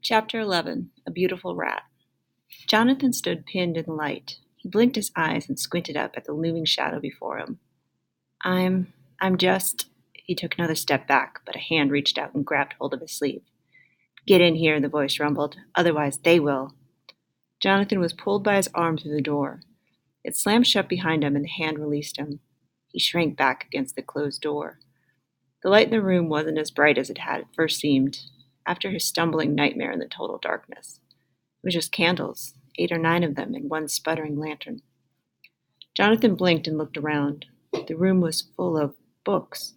Chapter 11. A Beautiful Rat. Jonathan stood pinned in the light. He blinked his eyes and squinted up at the looming shadow before him. I'm just... He took another step back, but a hand reached out and grabbed hold of his sleeve. Get in here, the voice rumbled. Otherwise, they will. Jonathan was pulled by his arm through the door. It slammed shut behind him and the hand released him. He shrank back against the closed door. The light in the room wasn't as bright as it had at first seemed, after his stumbling nightmare in the total darkness. It was just candles, 8 or 9 of them, and one sputtering lantern. Jonathan blinked and looked around. The room was full of books.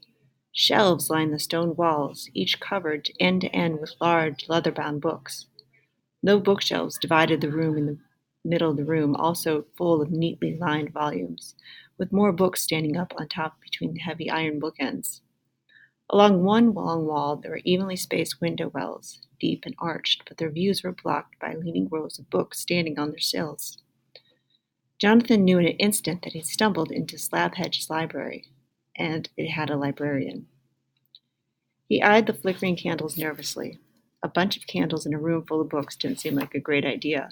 Shelves lined the stone walls, each covered end to end with large, leather-bound books. Low bookshelves divided the room in the middle of the room, also full of neatly lined volumes, with more books standing up on top between the heavy iron bookends. Along one long wall there were evenly spaced window wells, deep and arched, but their views were blocked by leaning rows of books standing on their sills. Jonathan knew in an instant that he'd stumbled into Slabhedge's library, and it had a librarian. He eyed the flickering candles nervously. A bunch of candles in a room full of books didn't seem like a great idea,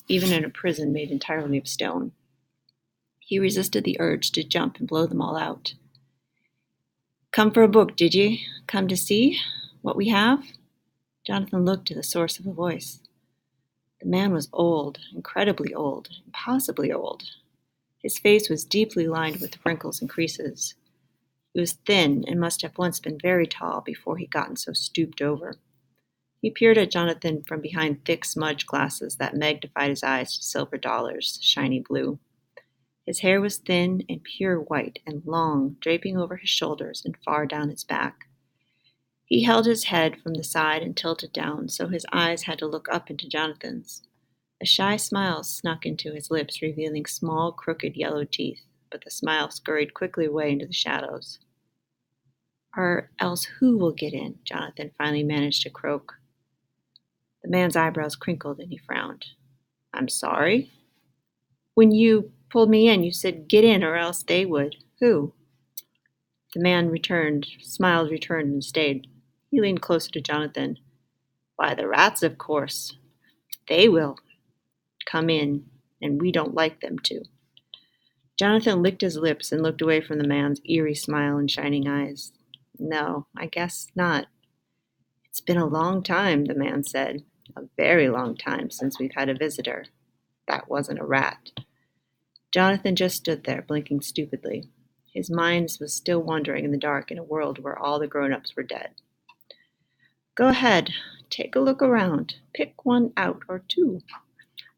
even in a prison made entirely of stone. He resisted the urge to jump and blow them all out. Come for a book, did ye? Come to see what we have? Jonathan looked to the source of the voice. The man was old, incredibly old, impossibly old. His face was deeply lined with wrinkles and creases. He was thin and must have once been very tall before he'd gotten so stooped over. He peered at Jonathan from behind thick smudge glasses that magnified his eyes to silver dollars, shiny blue. His hair was thin and pure white and long, draping over his shoulders and far down his back. He held his head from the side and tilted down, so his eyes had to look up into Jonathan's. A shy smile snuck into his lips, revealing small, crooked yellow teeth, but the smile scurried quickly away into the shadows. Or else who will get in? Jonathan finally managed to croak. The man's eyebrows crinkled and he frowned. I'm sorry? When you pulled me in, you said get in or else they would. Who? The man smiled returned and stayed. He leaned closer to Jonathan. Why, the rats, of course. They will come in, and we don't like them to. Jonathan licked his lips and looked away from the man's eerie smile and shining eyes. No, I guess not. It's been a long time, the man said. A very long time since we've had a visitor. That wasn't a rat. Jonathan just stood there, blinking stupidly. His mind was still wandering in the dark in a world where all the grown-ups were dead. Go ahead, take a look around. Pick one out or two.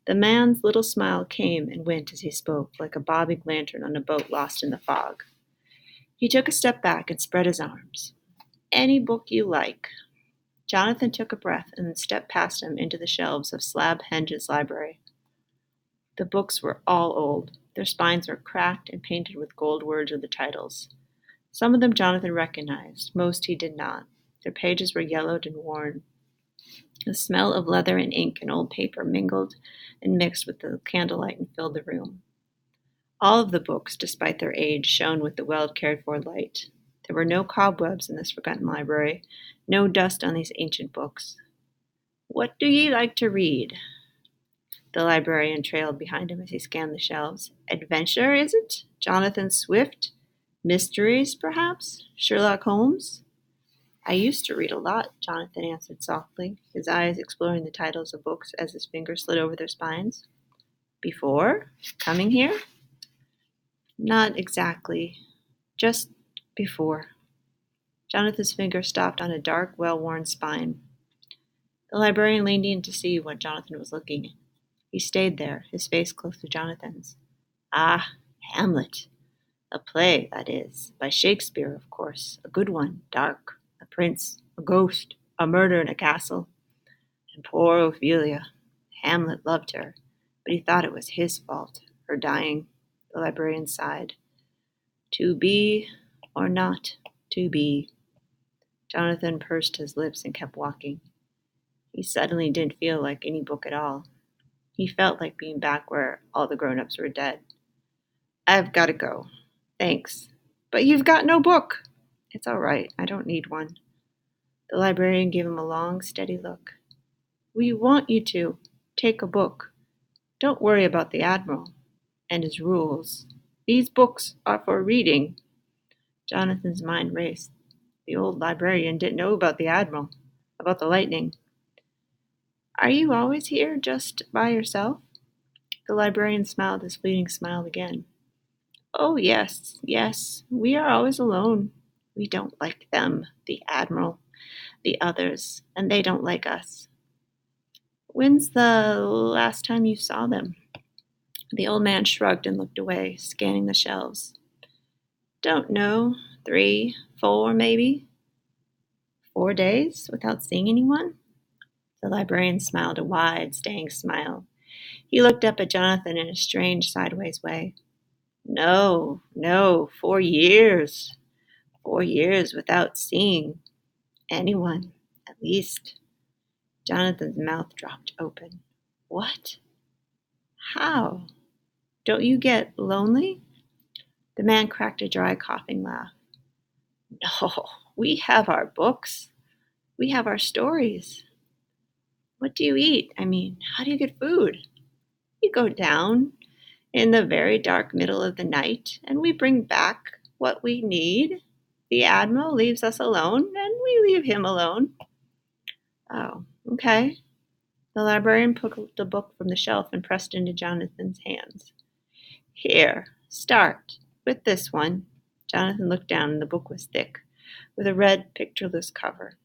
The man's little smile came and went as he spoke, like a bobbing lantern on a boat lost in the fog. He took a step back and spread his arms. Any book you like. Jonathan took a breath and then stepped past him into the shelves of Slabhedge's library. The books were all old. Their spines were cracked and painted with gold words or the titles. Some of them Jonathan recognized, most he did not. Their pages were yellowed and worn. The smell of leather and ink and old paper mingled and mixed with the candlelight and filled the room. All of the books, despite their age, shone with the well-cared-for light. There were no cobwebs in this forgotten library, no dust on these ancient books. What do ye like to read? The librarian trailed behind him as he scanned the shelves. Adventure, is it? Jonathan Swift? Mysteries, perhaps? Sherlock Holmes? I used to read a lot, Jonathan answered softly, his eyes exploring the titles of books as his fingers slid over their spines. Before? Coming here? Not exactly. Just before. Jonathan's finger stopped on a dark, well-worn spine. The librarian leaned in to see what Jonathan was looking at. He stayed there, his face close to Jonathan's. Ah, Hamlet. A play, that is. By Shakespeare, of course. A good one, dark. A prince, a ghost, a murder in a castle. And poor Ophelia. Hamlet loved her, but he thought it was his fault, her dying. The librarian sighed. To be or not to be. Jonathan pursed his lips and kept walking. He suddenly didn't feel like any book at all. He felt like being back where all the grown-ups were dead. I've got to go. Thanks. But you've got no book. It's all right. I don't need one. The librarian gave him a long, steady look. We want you to. Take a book. Don't worry about the Admiral and his rules. These books are for reading." Jonathan's mind raced. The old librarian didn't know about the Admiral, about the lightning. "Are you always here just by yourself?" The librarian smiled his fleeting smile again. "Oh, yes, yes, we are always alone. We don't like them, the Admiral, the others, and they don't like us." "When's the last time you saw them?" The old man shrugged and looked away, scanning the shelves. "Don't know. 3, 4, maybe." 4 days without seeing anyone? The librarian smiled a wide, staying smile. He looked up at Jonathan in a strange, sideways way. "No, no, 4 years. 4 years without seeing anyone, at least." Jonathan's mouth dropped open. "What? How? Don't you get lonely?" The man cracked a dry, coughing laugh. "No, we have our books. We have our stories. What do you eat? I mean, how do you get food? We go down in the very dark middle of the night, and we bring back what we need. The Admiral leaves us alone, and we leave him alone." "Oh, okay." The librarian took the book from the shelf and pressed it into Jonathan's hands. "Here, start with this one." Jonathan looked down, and the book was thick, with a red, pictureless cover.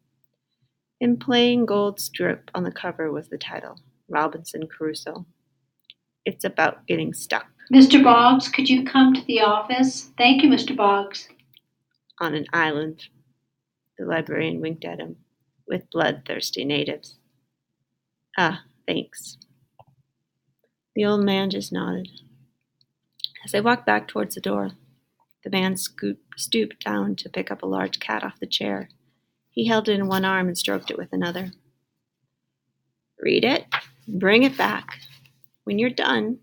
In plain gold strip on the cover was the title, Robinson Crusoe. It's about getting stuck. "Mr. Boggs, could you come to the office? Thank you, Mr. Boggs." On an island. The librarian winked at him, with bloodthirsty natives. "Ah, thanks." The old man just nodded. As they walked back towards the door, the man stooped down to pick up a large cat off the chair. He held it in one arm and stroked it with another. "Read it, bring it back when you're done,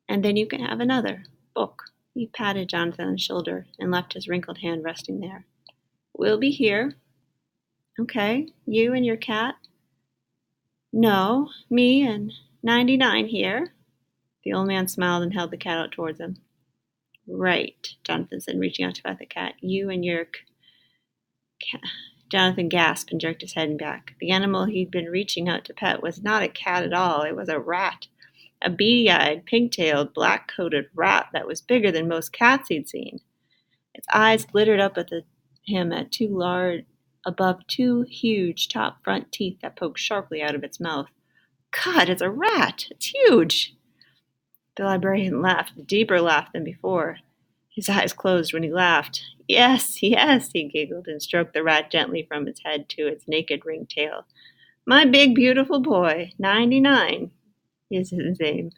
and then you can have another book." He patted Jonathan on the shoulder and left his wrinkled hand resting there. "We'll be here." "Okay, you and your cat?" "No, me and 99 here." The old man smiled and held the cat out towards him. "Right," Jonathan said, reaching out to pat the cat. "You and your cat." Jonathan gasped and jerked his head back. The animal he'd been reaching out to pet was not a cat at all. It was a rat. A beady-eyed, pink-tailed, black-coated rat that was bigger than most cats he'd seen. Its eyes glittered up at him above two huge top front teeth that poked sharply out of its mouth. "God, it's a rat! It's huge!" The librarian laughed, a deeper laugh than before. His eyes closed when he laughed. "Yes, yes," he giggled and stroked the rat gently from its head to its naked ringed tail. "My big, beautiful boy, 99 is his name."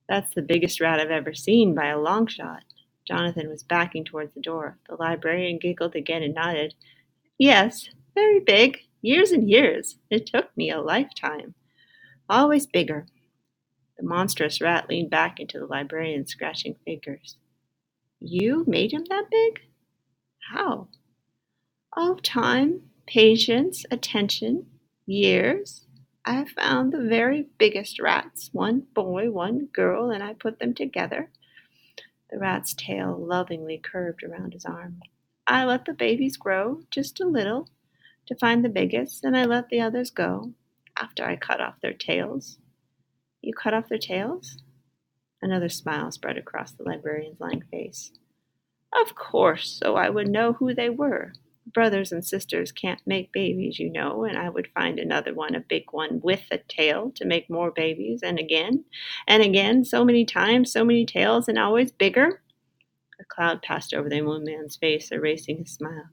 "That's the biggest rat I've ever seen by a long shot." Jonathan was backing towards the door. The librarian giggled again and nodded. "Yes, very big. Years and years. It took me a lifetime. Always bigger." The monstrous rat leaned back into the librarian, scratching fingers. "You made him that big? How?" "Oh, time, patience, attention, years. I found the very biggest rats, one boy, one girl, and I put them together." The rat's tail lovingly curved around his arm. "I let the babies grow, just a little, to find the biggest, and I let the others go, after I cut off their tails." "You cut off their tails?" Another smile spread across the librarian's lined face. "Of course, so I would know who they were. Brothers and sisters can't make babies, you know, and I would find another one, a big one, with a tail, to make more babies, and again, so many times, so many tails, and always bigger." A cloud passed over the old man's face, erasing his smile.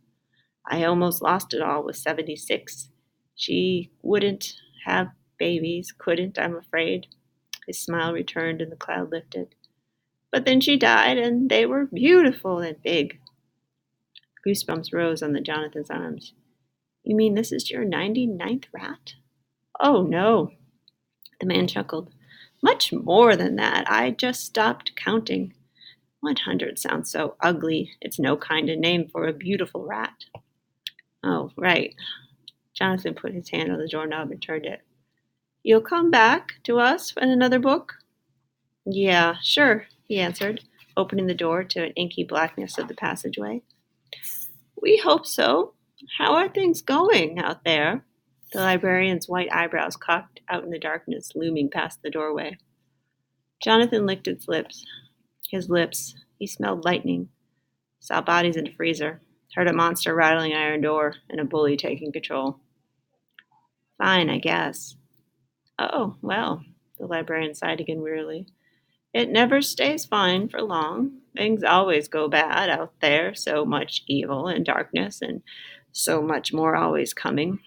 "I almost lost it all with 76. She wouldn't have babies, couldn't, I'm afraid." His smile returned and the cloud lifted. "But then she died, and they were beautiful and big." Goosebumps rose on the Jonathan's arms. "You mean this is your 99th rat?" "Oh, no." The man chuckled. "Much more than that. I just stopped counting. 100 sounds so ugly. It's no kind of name for a beautiful rat." "Oh, right." Jonathan put his hand on the doorknob and turned it. You'll come back to us in another book? Yeah, sure, he answered, opening the door to an inky blackness of the passageway. We hope so. How are things going out there? The librarian's white eyebrows cocked out in the darkness, looming past the doorway. Jonathan licked his lips. He smelled lightning. Saw bodies in a freezer. Heard a monster rattling an iron door and a bully taking control. Fine, I guess. Oh, well, the librarian sighed again wearily. It never stays fine for long. Things always go bad out there, so much evil and darkness, and so much more always coming.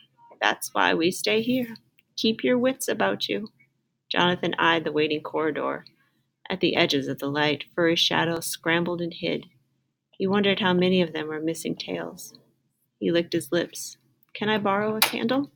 That's why we stay here. Keep your wits about you. Jonathan eyed the waiting corridor. At the edges of the light, furry shadows scrambled and hid. He wondered how many of them were missing tails. He licked his lips. Can I borrow a candle?